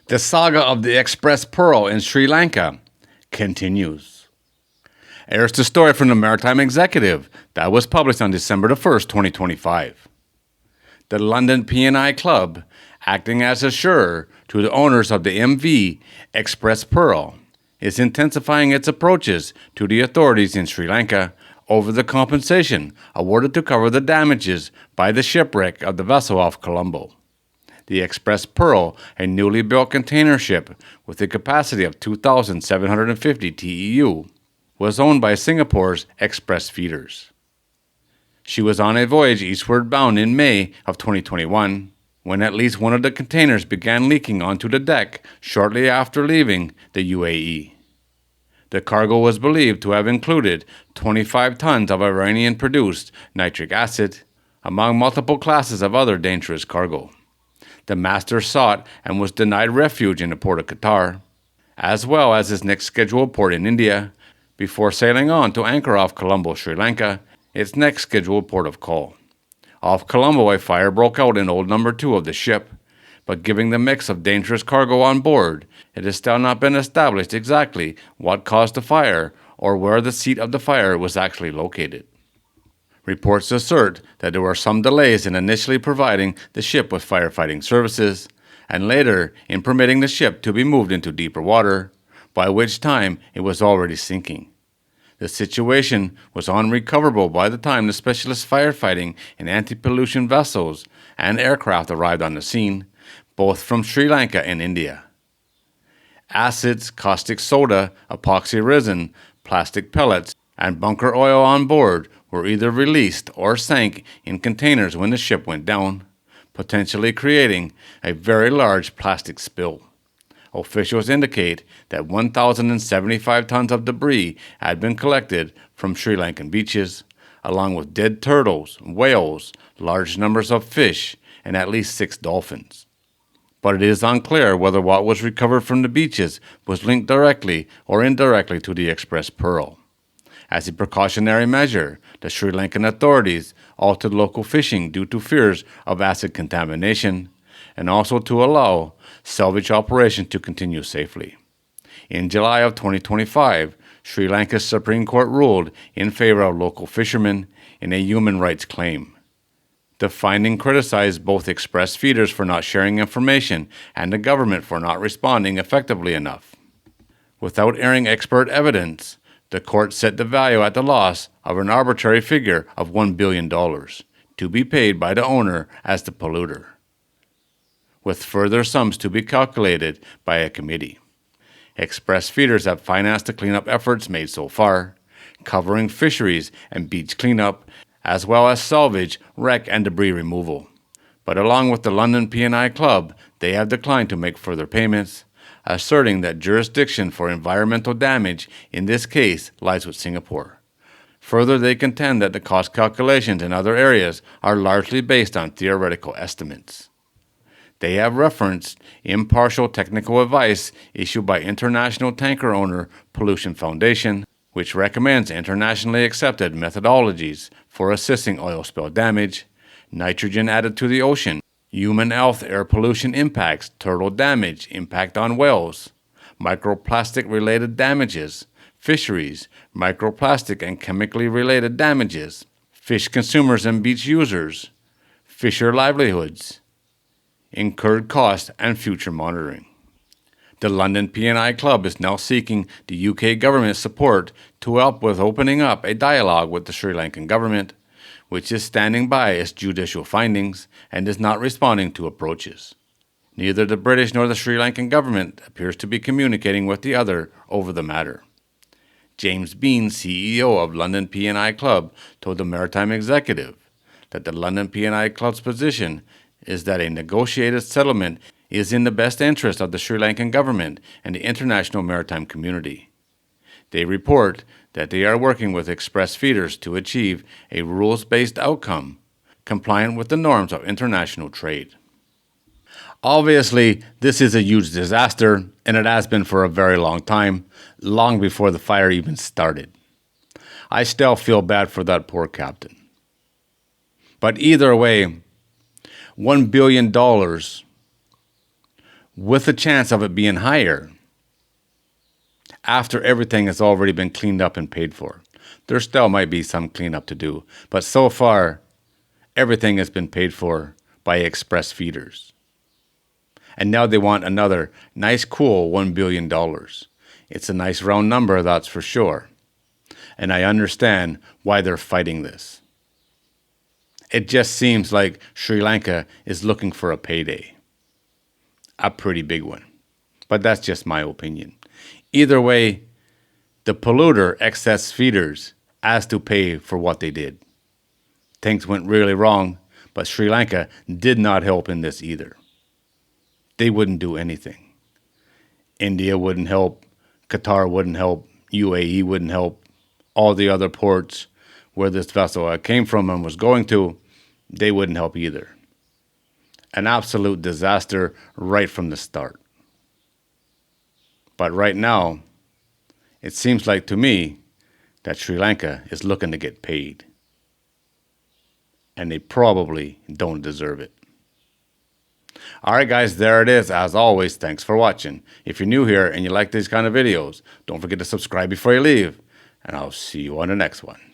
The saga of the Express Pearl in Sri Lanka continues. Here's the story from the Maritime Executive that was published on December the 1st, 2025. The London P&I Club, acting as assurer to the owners of the MV Express Pearl, is intensifying its approaches to the authorities in Sri Lanka over the compensation awarded to cover the damages by the shipwreck of the vessel off Colombo. The Express Pearl, a newly built container ship with a capacity of 2,750 TEU, was owned by Singapore's Express Feeders. She was on a voyage eastward bound in May of 2021 when at least one of the containers began leaking onto the deck shortly after leaving the UAE. The cargo was believed to have included 25 tons of Iranian-produced nitric acid, among multiple classes of other dangerous cargo. The master sought and was denied refuge in the port of Qatar, as well as his next scheduled port in India, before sailing on to anchor off Colombo, Sri Lanka, its next scheduled port of call. Off Colombo, a fire broke out in Old Number 2 of the ship, but given the mix of dangerous cargo on board, it has still not been established exactly what caused the fire or where the seat of the fire was actually located. Reports assert that there were some delays in initially providing the ship with firefighting services, and later in permitting the ship to be moved into deeper water, by which time it was already sinking. The situation was unrecoverable by the time the specialist firefighting and anti-pollution vessels and aircraft arrived on the scene, both from Sri Lanka and India. Acids, caustic soda, epoxy resin, plastic pellets, and bunker oil on board were either released or sank in containers when the ship went down, potentially creating a very large plastic spill. Officials indicate that 1,075 tons of debris had been collected from Sri Lankan beaches, along with dead turtles, whales, large numbers of fish, and at least 6 dolphins. But it is unclear whether what was recovered from the beaches was linked directly or indirectly to the Express Pearl. As a precautionary measure, the Sri Lankan authorities altered local fishing due to fears of acid contamination, and also to allow salvage operations to continue safely. In July of 2025, Sri Lanka's Supreme Court ruled in favor of local fishermen in a human rights claim. The finding criticized both Express Feeders for not sharing information and the government for not responding effectively enough. Without airing expert evidence, the court set the value at the loss of an arbitrary figure of $1 billion, to be paid by the owner as the polluter, with further sums to be calculated by a committee. Express Feeders have financed the cleanup efforts made so far, covering fisheries and beach cleanup, as well as salvage, wreck, and debris removal. But along with the London P&I Club, they have declined to make further payments, asserting that jurisdiction for environmental damage in this case lies with Singapore. Further, they contend that the cost calculations in other areas are largely based on theoretical estimates. They have referenced impartial technical advice issued by international tanker owner Pollution Foundation, which recommends internationally accepted methodologies for assessing oil spill damage, nitrogen added to the ocean, human health, air pollution impacts, turtle damage, impact on whales, microplastic-related damages, fisheries, microplastic and chemically related damages, fish consumers and beach users, fisher livelihoods, incurred costs, and future monitoring. The London P&I Club is now seeking the UK government's support to help with opening up a dialogue with the Sri Lankan government, which is standing by its judicial findings and is not responding to approaches. Neither the British nor the Sri Lankan government appears to be communicating with the other over the matter. James Bean, CEO of London P&I Club, told the Maritime Executive that the London P&I Club's position is that a negotiated settlement is in the best interest of the Sri Lankan government and the international maritime community. They report that they are working with Express Feeders to achieve a rules-based outcome compliant with the norms of international trade. Obviously, this is a huge disaster, and it has been for a very long time, long before the fire even started. I still feel bad for that poor captain. But either way, $1 billion with a chance of it being higher after everything has already been cleaned up and paid for. There still might be some cleanup to do, but so far, everything has been paid for by express feeders. And now they want another nice, cool $1 billion. It's a nice round number, that's for sure. And I understand why they're fighting this. It just seems like Sri Lanka is looking for a payday. A pretty big one. But that's just my opinion. Either way, the polluter, excess feeders, has to pay for what they did. Things went really wrong, but Sri Lanka did not help in this either. They wouldn't do anything. India wouldn't help. Qatar wouldn't help. UAE wouldn't help. All the other ports where this vessel came from and was going to, they wouldn't help either. An absolute disaster right from the start. But right now, it seems like to me that Sri Lanka is looking to get paid. And they probably don't deserve it. All right, guys, there it is. As always, thanks for watching. If you're new here and you like these kind of videos, don't forget to subscribe before you leave. And I'll see you on the next one.